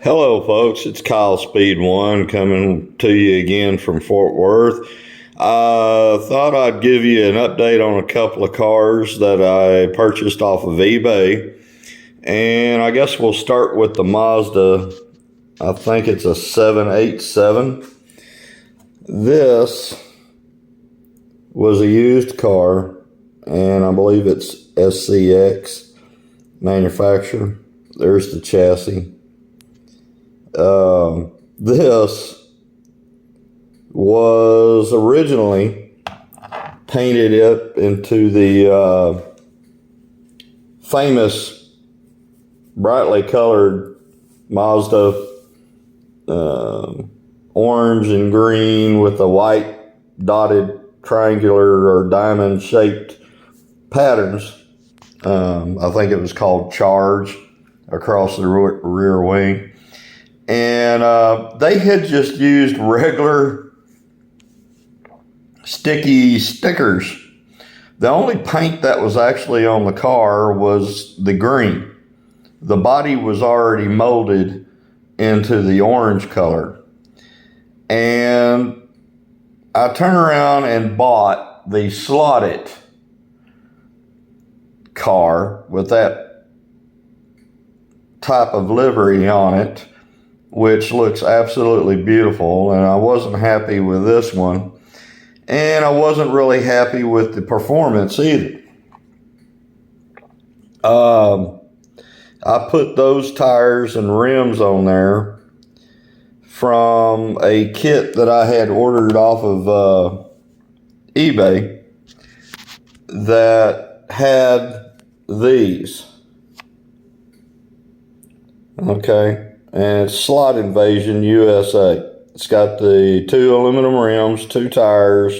Hello, folks. It's Kyle Speed One coming to you again from Fort Worth. Thought I'd give you an update on a couple of cars that I purchased off of eBay. And I guess we'll start with the Mazda. I think it's a 787. This was a used car, and I believe it's SCX manufacturer. There's the chassis. This was originally painted up into the famous brightly colored Mazda orange and green with a white dotted triangular or diamond shaped patterns. I think it was called Charge across the rear wing. And they had just used regular sticky stickers. The only paint that was actually on the car was the green. The body was already molded into the orange color. And I turned around and bought the slotted car with that type of livery on it, which looks absolutely beautiful, and I wasn't happy with this one, and I wasn't really happy with the performance either. I put those tires and rims on there from a kit that I had ordered off of eBay that had these. Okay. And it's Slot Invasion USA. It's got the 2 aluminum rims, 2 tires,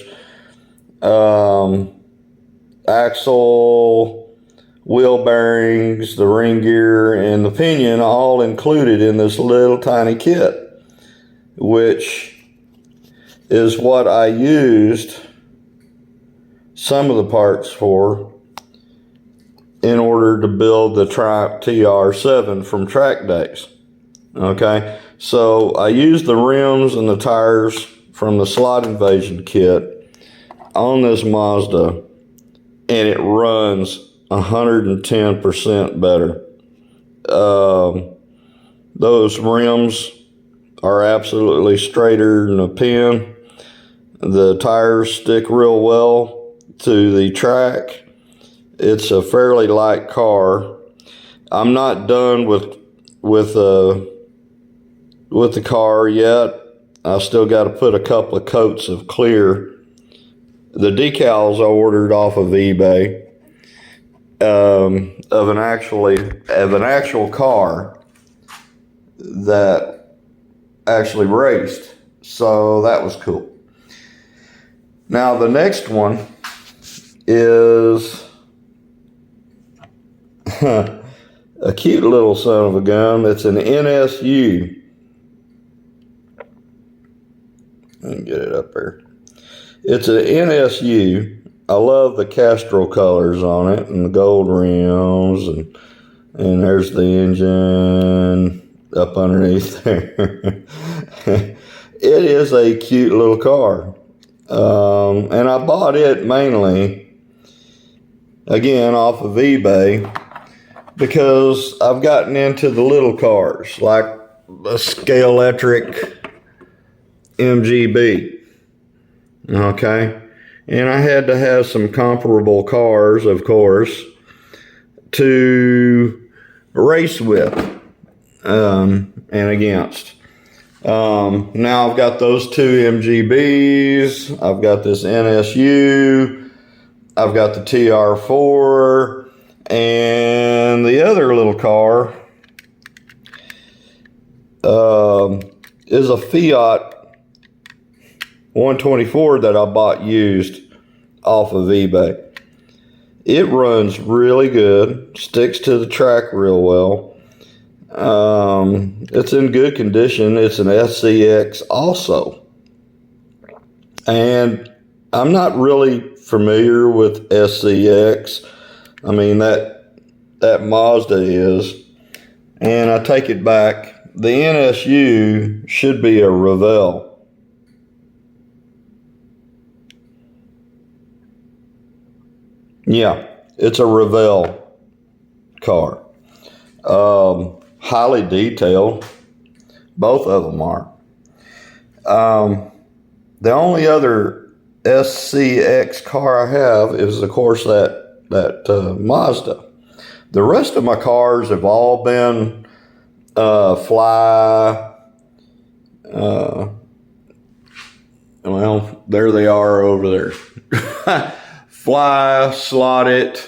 axle, wheel bearings, the ring gear, and the pinion all included in this little tiny kit, which is what I used some of the parts for in order to build the Triumph TR7 from Track Days. Okay, so I used the rims and the tires from the Slot Invasion kit on this Mazda, and it runs 110% better. Those rims are absolutely straighter than a pin. The tires stick real well to the track. It's a fairly light car. I'm not done with the car yet. I still got to put a couple of coats of clear. The decals I ordered off of eBay of an actual car that actually raced, so that was cool. Now the next one is a cute little son of a gun. It's an NSU. Let me get it up there. It's an NSU. I love the Castrol colors on it and the gold rims, and there's the engine up underneath there. It is a cute little car. And I bought it mainly, again, off of eBay because I've gotten into the little cars like the Scalextric MGB. Okay. And I had to have some comparable cars, of course, to race with and against. Now I've got those 2 MGBs. I've got this NSU. I've got the TR4. And the other little car is a Fiat 124 that I bought used off of eBay. It runs really good, sticks to the track real well. It's in good condition. It's an SCX also. And I'm not really familiar with SCX. I mean, that Mazda is. And I take it back. The NSU should be a Revell. Yeah, it's a Revell car. Highly detailed. Both of them are. The only other SCX car I have is, of course, that Mazda. The rest of my cars have all been Fly. Well, there they are over there. Fly, Slotted,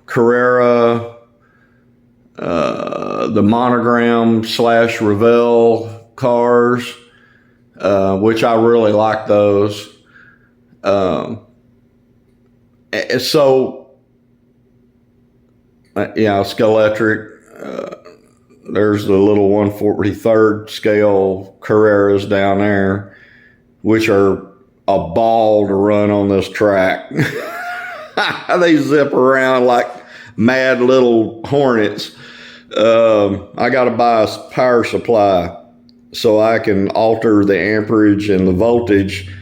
Carrera, the Monogram / Revell cars, which I really like those. So, yeah, Skeletric. There's the little 1/43rd scale Carreras down there, which are a ball to run on this track. They zip around like mad little hornets. I got to buy a power supply so I can alter the amperage and the voltage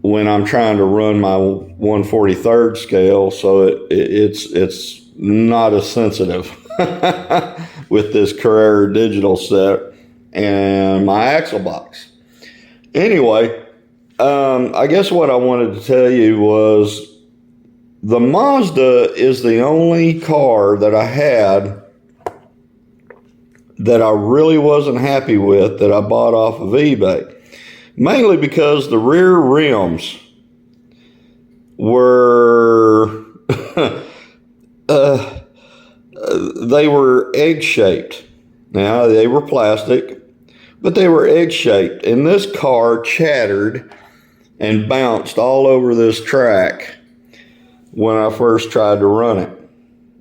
when I'm trying to run my 1/43rd scale, so it's not as sensitive with this Carrera digital set and my axle box. Anyway, I guess what I wanted to tell you was the Mazda is the only car that I had that I really wasn't happy with that I bought off of eBay. Mainly because the rear rims were, they were egg-shaped. Now, they were plastic, but they were egg-shaped. And this car chattered and bounced all over this track when I first tried to run it.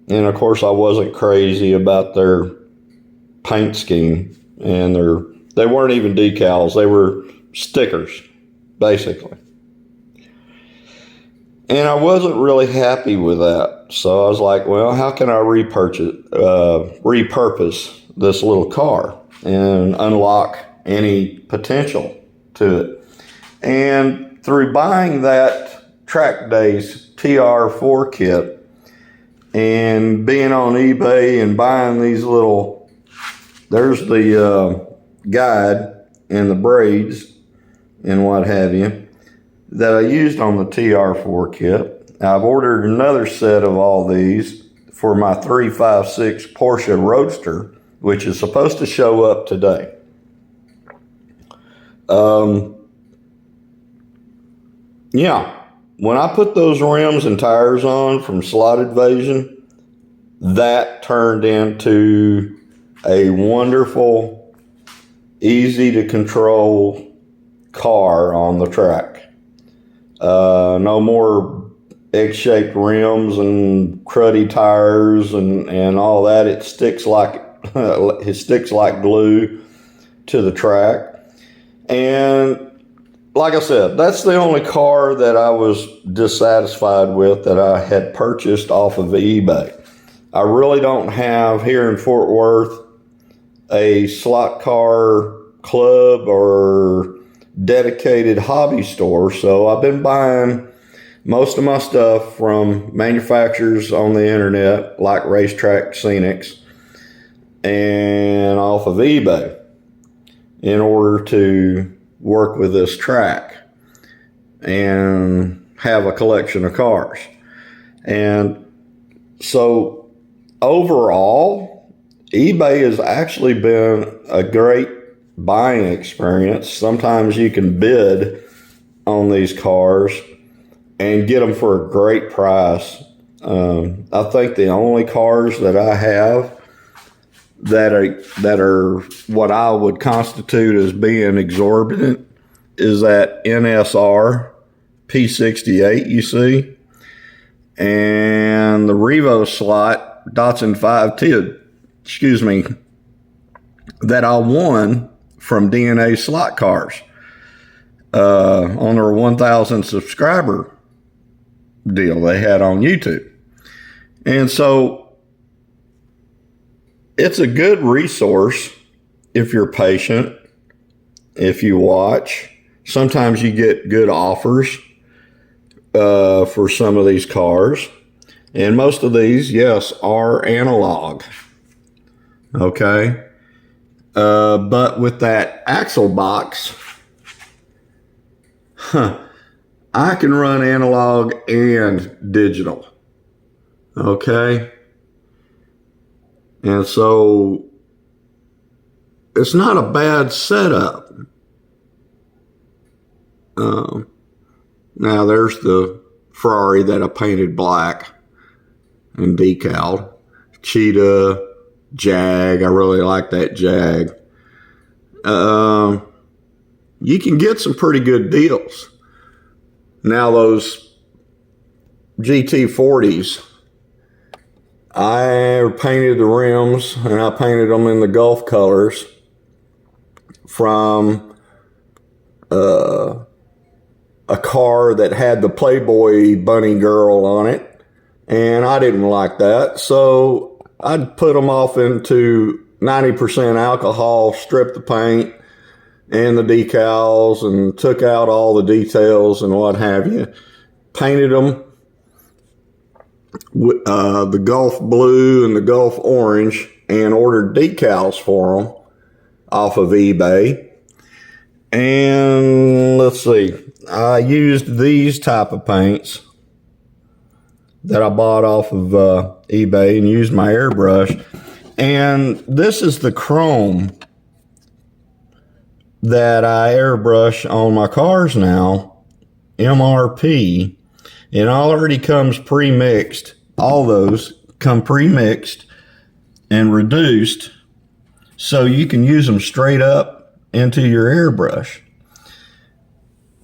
And, of course, I wasn't crazy about their paint scheme. And they weren't even decals. They were stickers, basically. And I wasn't really happy with that. So I was like, well, how can I repurpose this little car and unlock any potential to it? And through buying that Track Days TR4 kit and being on eBay and buying these little, there's the guide and the braids and what have you that I used on the TR4 kit. I've ordered another set of all these for my 356 Porsche Roadster, which is supposed to show up today. Yeah, when I put those rims and tires on from Slot Invasion, that turned into a wonderful, easy to control car on the track. No more egg-shaped rims and cruddy tires and all that. It sticks like glue to the track. And like I said, that's the only car that I was dissatisfied with that I had purchased off of eBay. I really don't have here in Fort Worth a slot car club or dedicated hobby store, so I've been buying most of my stuff from manufacturers on the internet like Racetrack Scenics and off of eBay in order to work with this track and have a collection of cars. And so overall, eBay has actually been a great buying experience. Sometimes you can bid on these cars and get them for a great price. I think the only cars that I have that are what I would constitute as being exorbitant is that NSR P68 you see, and the Revo slot Datsun 510, that I won from DNA Slot Cars on their 1,000 subscriber deal they had on YouTube. And so it's a good resource if you're patient, if you watch. Sometimes you get good offers for some of these cars. And most of these, yes, are analog. Okay. But with that axle box, I can run analog and digital. Okay. And so it's not a bad setup. Now there's the Ferrari that I painted black and decaled. Cheetah, Jag. I really like that Jag. You can get some pretty good deals. Now those GT40s, I painted the rims and I painted them in the Gulf colors from a car that had the Playboy bunny girl on it, and I didn't like that, so I'd put them off into 90% alcohol, stripped the paint and the decals and took out all the details and what have you, painted them the Gulf blue and the Gulf orange, and ordered decals for them off of eBay. And let's see, I used these type of paints that I bought off of eBay and used my airbrush. And this is the chrome that I airbrush on my cars now, MRP. It already comes pre-mixed. All those come pre-mixed and reduced, so you can use them straight up into your airbrush.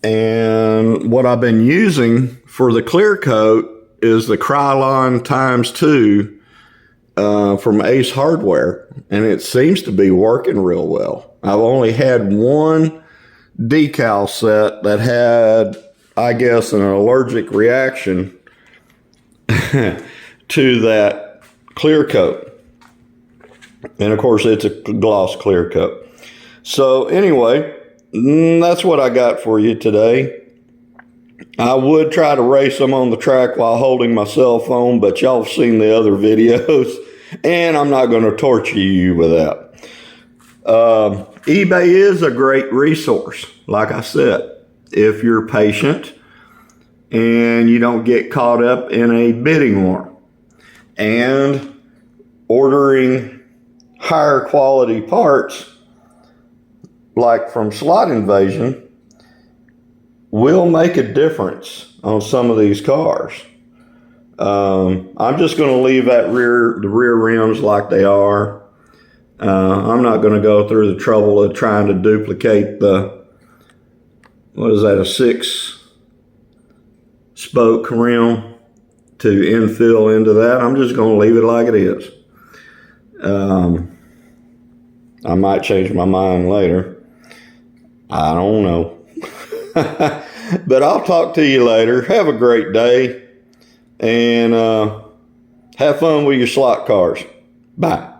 And what I've been using for the clear coat is the Krylon ×2 from Ace Hardware, and it seems to be working real well. I've only had one decal set that had, I guess, an allergic reaction to that clear coat. And of course, it's a gloss clear coat. So anyway, that's what I got for you today. I would try to race them on the track while holding my cell phone, but y'all have seen the other videos, and I'm not going to torture you with that. eBay is a great resource, like I said, if you're patient and you don't get caught up in a bidding war. And ordering higher quality parts, like from Slot Invasion, will make a difference on some of these cars. I'm just going to leave the rear rims like they are. I'm not going to go through the trouble of trying to duplicate the, what is that, a 6-spoke rim to infill into that. I'm just going to leave it like it is. I might change my mind later. I don't know. But I'll talk to you later. Have a great day, and have fun with your slot cars. Bye.